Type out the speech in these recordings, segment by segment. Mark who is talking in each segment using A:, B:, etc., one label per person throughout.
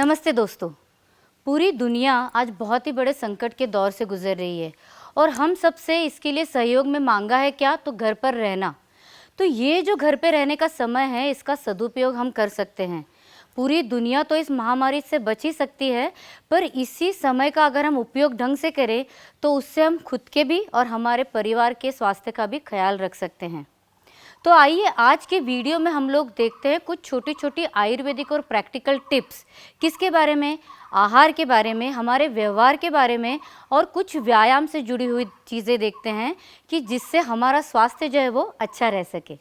A: नमस्ते दोस्तों। पूरी दुनिया आज बहुत ही बड़े संकट के दौर से गुजर रही है और हम सबसे इसके लिए सहयोग में मांगा है क्या, तो घर पर रहना। तो ये जो घर पे रहने का समय है, इसका सदुपयोग हम कर सकते हैं। पूरी दुनिया तो इस महामारी से बच ही सकती है, पर इसी समय का अगर हम उपयोग ढंग से करें तो उससे हम खुद के भी और हमारे परिवार के स्वास्थ्य का भी ख्याल रख सकते हैं। तो आइए आज के वीडियो में हम लोग देखते हैं कुछ छोटी छोटी आयुर्वेदिक और प्रैक्टिकल टिप्स। किसके बारे में? आहार के बारे में, हमारे व्यवहार के बारे में और कुछ व्यायाम से जुड़ी हुई चीज़ें देखते हैं कि जिससे हमारा स्वास्थ्य जो है वो अच्छा रह सके।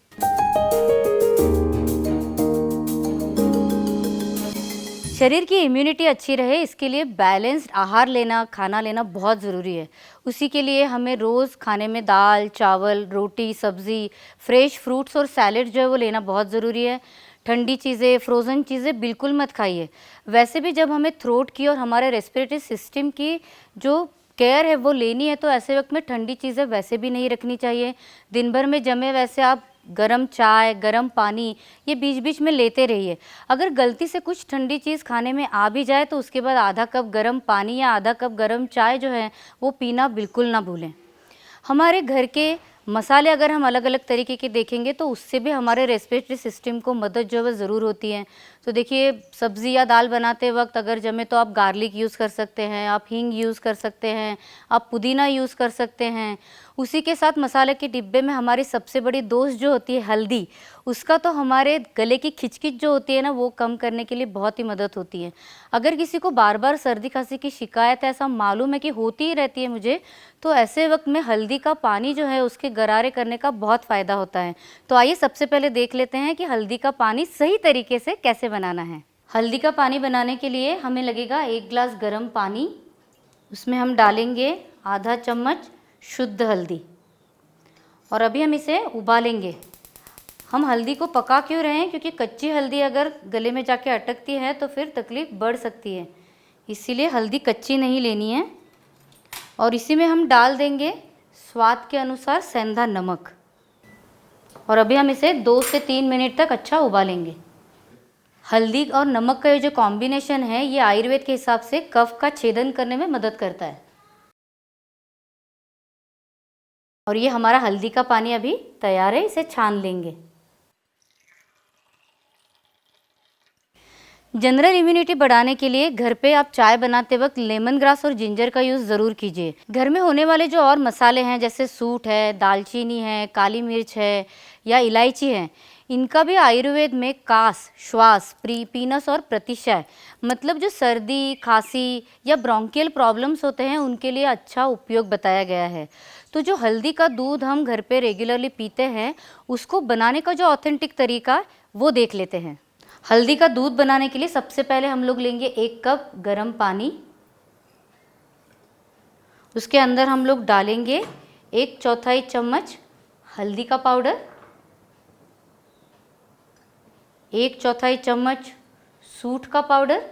A: शरीर की इम्यूनिटी अच्छी रहे, इसके लिए बैलेंस्ड आहार लेना, खाना लेना बहुत ज़रूरी है। उसी के लिए हमें रोज़ खाने में दाल, चावल, रोटी, सब्ज़ी, फ्रेश फ्रूट्स और सैलेड जो है वो लेना बहुत ज़रूरी है। ठंडी चीज़ें, फ्रोज़न चीज़ें बिल्कुल मत खाइए। वैसे भी जब हमें थ्रोट की और हमारे रेस्पिरेटरी सिस्टम की जो केयर है वो लेनी है, तो ऐसे वक्त में ठंडी चीज़ें वैसे भी नहीं रखनी चाहिए। दिन भर में जमे वैसे आप गरम चाय, गरम पानी ये बीच बीच में लेते रहिए। अगर गलती से कुछ ठंडी चीज़ खाने में आ भी जाए तो उसके बाद आधा कप गरम पानी या आधा कप गरम चाय जो है वो पीना बिल्कुल ना भूलें। हमारे घर के मसाले अगर हम अलग अलग तरीके के देखेंगे तो उससे भी हमारे रेस्पिरेटरी सिस्टम को मदद जो है ज़रूर होती है। तो देखिए, सब्ज़ी या दाल बनाते वक्त अगर जमे तो आप गार्लिक यूज़ कर सकते हैं, आप हींग यूज़ कर सकते हैं, आप पुदीना यूज़ कर सकते हैं। उसी के साथ मसाले के डिब्बे में हमारी सबसे बड़ी दोस्त जो होती है हल्दी, उसका तो हमारे गले की खिचखिच जो होती है ना वो कम करने के लिए बहुत ही मदद होती है। अगर किसी को बार बार सर्दी खांसी की शिकायत है, ऐसा मालूम है कि होती ही रहती है मुझे, तो ऐसे वक्त में हल्दी का पानी जो है उसके गरारे करने का बहुत फ़ायदा होता है। तो आइए सबसे पहले देख लेते हैं कि हल्दी का पानी सही तरीके से कैसे बनाना है। हल्दी का पानी बनाने के लिए हमें लगेगा 1 गिलास गर्म पानी। उसमें हम डालेंगे आधा चम्मच शुद्ध हल्दी और अभी हम इसे उबालेंगे। हम हल्दी को पका क्यों रहे हैं? क्योंकि कच्ची हल्दी अगर गले में जाके अटकती है तो फिर तकलीफ़ बढ़ सकती है, इसीलिए हल्दी कच्ची नहीं लेनी है। और इसी में हम डाल देंगे स्वाद के अनुसार सेंधा नमक और अभी हम इसे 2 से 3 मिनट तक अच्छा उबालेंगे। हल्दी और नमक का ये जो कॉम्बिनेशन है ये आयुर्वेद के हिसाब से कफ का छेदन करने में मदद करता है। और ये हमारा हल्दी का पानी अभी तैयार है, इसे छान लेंगे। जनरल इम्यूनिटी बढ़ाने के लिए घर पे आप चाय बनाते वक्त लेमन ग्रास और जिंजर का यूज़ ज़रूर कीजिए। घर में होने वाले जो और मसाले हैं जैसे सूंठ है, दालचीनी है, काली मिर्च है या इलायची है, इनका भी आयुर्वेद में कास, श्वास, पीनस और प्रतिशय, मतलब जो सर्दी, खांसी या ब्रोंकियल प्रॉब्लम्स होते हैं उनके लिए अच्छा उपयोग बताया गया है। तो जो हल्दी का दूध हम घर पे रेगुलरली पीते हैं, उसको बनाने का जो ऑथेंटिक तरीका वो देख लेते हैं। हल्दी का दूध बनाने के लिए सबसे पहले हम लोग लेंगे 1 कप गर्म पानी। उसके अंदर हम लोग डालेंगे 1/4 चम्मच हल्दी का पाउडर, 1/4 चम्मच सूंठ का पाउडर,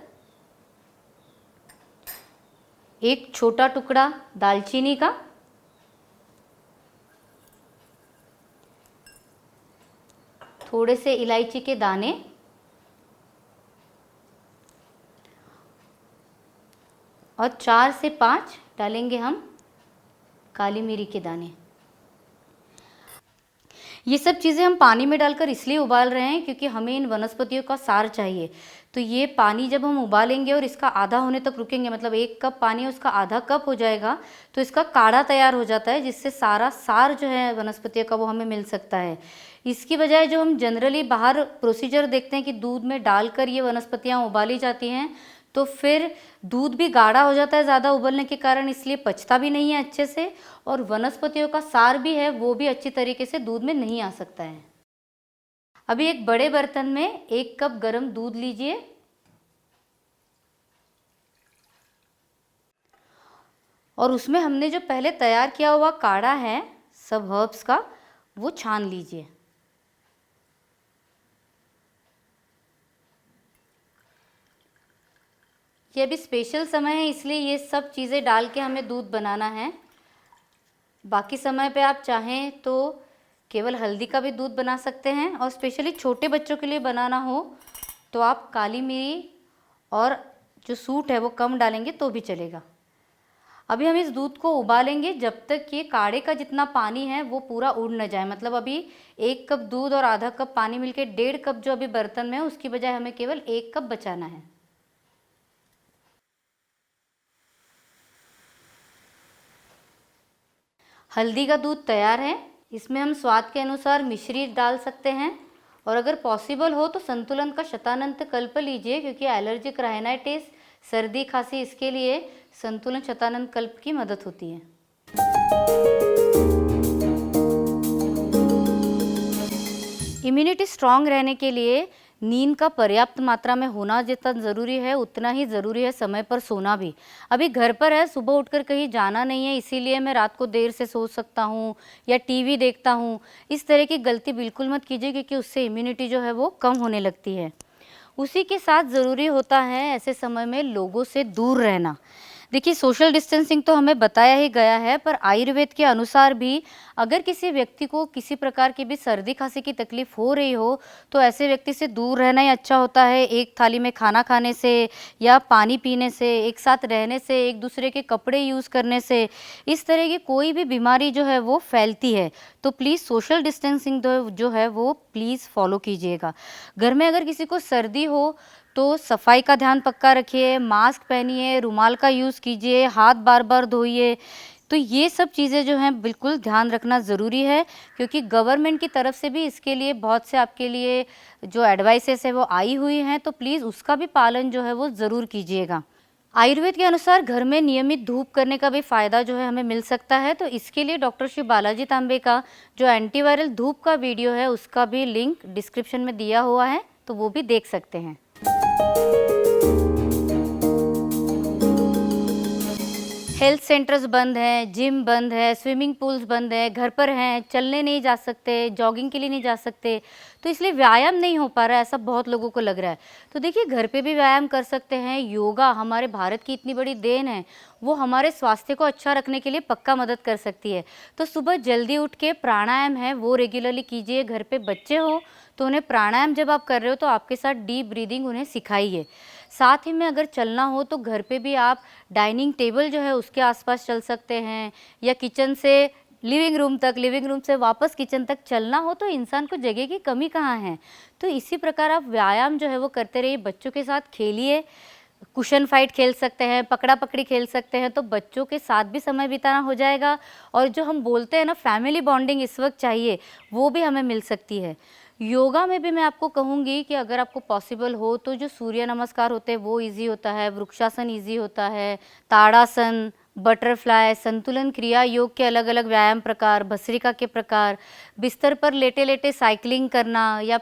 A: 1 छोटा टुकड़ा दालचीनी का, थोड़े से इलायची के दाने और 4 से 5 डालेंगे हम काली मिरी के दाने। ये सब चीज़ें हम पानी में डालकर इसलिए उबाल रहे हैं क्योंकि हमें इन वनस्पतियों का सार चाहिए। तो ये पानी जब हम उबालेंगे और इसका आधा होने तक रुकेंगे, मतलब 1 कप पानी उसका आधा कप हो जाएगा, तो इसका काढ़ा तैयार हो जाता है जिससे सारा सार जो है वनस्पतियों का वो हमें मिल सकता है। इसकी बजाय जो हम जनरली बाहर प्रोसीजर देखते हैं कि दूध में डालकर ये वनस्पतियाँ उबाली जाती हैं, तो फिर दूध भी गाढ़ा हो जाता है ज़्यादा उबलने के कारण, इसलिए पचता भी नहीं है अच्छे से और वनस्पतियों का सार भी है वो भी अच्छी तरीके से दूध में नहीं आ सकता है। अभी एक बड़े बर्तन में 1 कप गर्म दूध लीजिए और उसमें हमने जो पहले तैयार किया हुआ काढ़ा है सब हर्ब्स का, वो छान लीजिए। ये अभी स्पेशल समय है इसलिए ये सब चीज़ें डाल के हमें दूध बनाना है। बाकी समय पे आप चाहें तो केवल हल्दी का भी दूध बना सकते हैं और स्पेशली छोटे बच्चों के लिए बनाना हो तो आप काली मिरी और जो सूट है वो कम डालेंगे तो भी चलेगा। अभी हम इस दूध को उबालेंगे जब तक ये काढ़े का जितना पानी है वो पूरा उड़ न जाए। मतलब अभी 1 कप दूध और आधा कप पानी मिलके 1.5 कप जो अभी बर्तन में है उसकी बजाय हमें केवल 1 कप बचाना है। हल्दी का दूध तैयार है। इसमें हम स्वाद के अनुसार मिश्री डाल सकते हैं और अगर पॉसिबल हो तो संतुलन का शतानंत कल्प लीजिए, क्योंकि एलर्जिक राइनाइटिस, सर्दी खांसी, इसके लिए संतुलन शतानंत कल्प की मदद होती है। इम्यूनिटी स्ट्रांग रहने के लिए नींद का पर्याप्त मात्रा में होना जितना ज़रूरी है उतना ही ज़रूरी है समय पर सोना भी। अभी घर पर है, सुबह उठकर कहीं जाना नहीं है, इसीलिए मैं रात को देर से सो सकता हूँ या टीवी देखता हूँ। इस तरह की गलती बिल्कुल मत कीजिए, क्योंकि उससे इम्यूनिटी जो है वो कम होने लगती है। उसी के साथ ज़रूरी होता है ऐसे समय में लोगों से दूर रहना। देखिए, सोशल डिस्टेंसिंग तो हमें बताया ही गया है, पर आयुर्वेद के अनुसार भी अगर किसी व्यक्ति को किसी प्रकार की भी सर्दी खांसी की तकलीफ हो रही हो तो ऐसे व्यक्ति से दूर रहना ही अच्छा होता है। एक थाली में खाना खाने से या पानी पीने से, एक साथ रहने से, एक दूसरे के कपड़े यूज़ करने से, इस तरह की कोई भी बीमारी जो है वो फैलती है। तो प्लीज़ सोशल डिस्टेंसिंग जो है वो प्लीज़ फॉलो कीजिएगा। घर में अगर किसी को सर्दी हो तो सफाई का ध्यान पक्का रखिए, मास्क पहनिए, रुमाल का यूज़ कीजिए, हाथ बार बार धोइए। तो ये सब चीज़ें जो हैं बिल्कुल ध्यान रखना ज़रूरी है, क्योंकि गवर्नमेंट की तरफ से भी इसके लिए बहुत से आपके लिए जो एडवाइसेस है वो आई हुई हैं, तो प्लीज़ उसका भी पालन जो है वो ज़रूर कीजिएगा। आयुर्वेद के अनुसार घर में नियमित धूप करने का भी फ़ायदा जो है हमें मिल सकता है। तो इसके लिए डॉक्टर श्री बालाजी तांबे का जो एंटीवायरल धूप का वीडियो है उसका भी लिंक डिस्क्रिप्शन में दिया हुआ है, तो वो भी देख सकते हैं। हेल्थ सेंटर्स बंद हैं, जिम बंद है, स्विमिंग पूल्स बंद है, घर पर हैं, चलने नहीं जा सकते, जॉगिंग के लिए नहीं जा सकते, तो इसलिए व्यायाम नहीं हो पा रहा है, ऐसा बहुत लोगों को लग रहा है। तो देखिए, घर पे भी व्यायाम कर सकते हैं। योगा हमारे भारत की इतनी बड़ी देन है, वो हमारे स्वास्थ्य को अच्छा रखने के लिए पक्का मदद कर सकती है। तो सुबह जल्दी उठ के प्राणायाम है वो रेगुलरली कीजिए। घर पे बच्चे हो तो उन्हें प्राणायाम जब आप कर रहे हो तो आपके साथ डीप ब्रीदिंग उन्हें सिखाइए। साथ ही में अगर चलना हो तो घर पे भी आप डाइनिंग टेबल जो है उसके आसपास चल सकते हैं, या किचन से लिविंग रूम तक, लिविंग रूम से वापस किचन तक चलना हो तो इंसान को जगह की कमी कहाँ है। तो इसी प्रकार आप व्यायाम जो है वो करते रहिए। बच्चों के साथ खेलिए, कुशन फाइट खेल सकते हैं, पकड़ा पकड़ी खेल सकते हैं, तो बच्चों के साथ भी समय बिताना हो जाएगा और जो हम बोलते हैं ना फैमिली बॉन्डिंग इस वक्त चाहिए, वो भी हमें मिल सकती है। योगा में भी मैं आपको कहूँगी कि अगर आपको पॉसिबल हो तो जो सूर्य नमस्कार होते हैं वो इजी होता है, वृक्षासन इजी होता है, ताड़ासन, बटरफ्लाई, संतुलन क्रिया योग के अलग अलग व्यायाम प्रकार, भस्त्रिका के प्रकार, बिस्तर पर लेटे लेटे साइकिलिंग करना या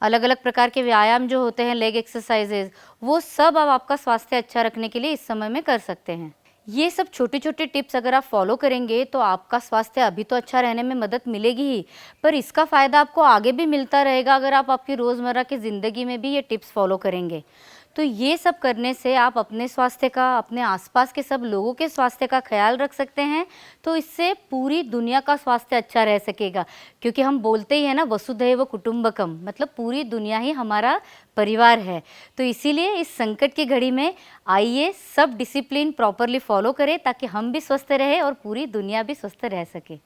A: अलग अलग प्रकार के व्यायाम जो होते हैं, लेग एक्सरसाइजेज, वो सब अब आपका स्वास्थ्य अच्छा रखने के लिए इस समय में कर सकते हैं। ये सब छोटे छोटे टिप्स अगर आप फॉलो करेंगे तो आपका स्वास्थ्य अभी तो अच्छा रहने में मदद मिलेगी ही, पर इसका फ़ायदा आपको आगे भी मिलता रहेगा अगर आप आपकी रोज़मर्रा की ज़िंदगी में भी ये टिप्स फॉलो करेंगे। तो ये सब करने से आप अपने स्वास्थ्य का, अपने आसपास के सब लोगों के स्वास्थ्य का ख्याल रख सकते हैं। तो इससे पूरी दुनिया का स्वास्थ्य अच्छा रह सकेगा, क्योंकि हम बोलते ही हैं ना, वसुधैव कुटुंबकम, मतलब पूरी दुनिया ही हमारा परिवार है। तो इसीलिए इस संकट की घड़ी में आइए सब डिसिप्लिन प्रॉपरली फॉलो करें ताकि हम भी स्वस्थ रहें और पूरी दुनिया भी स्वस्थ रह सके।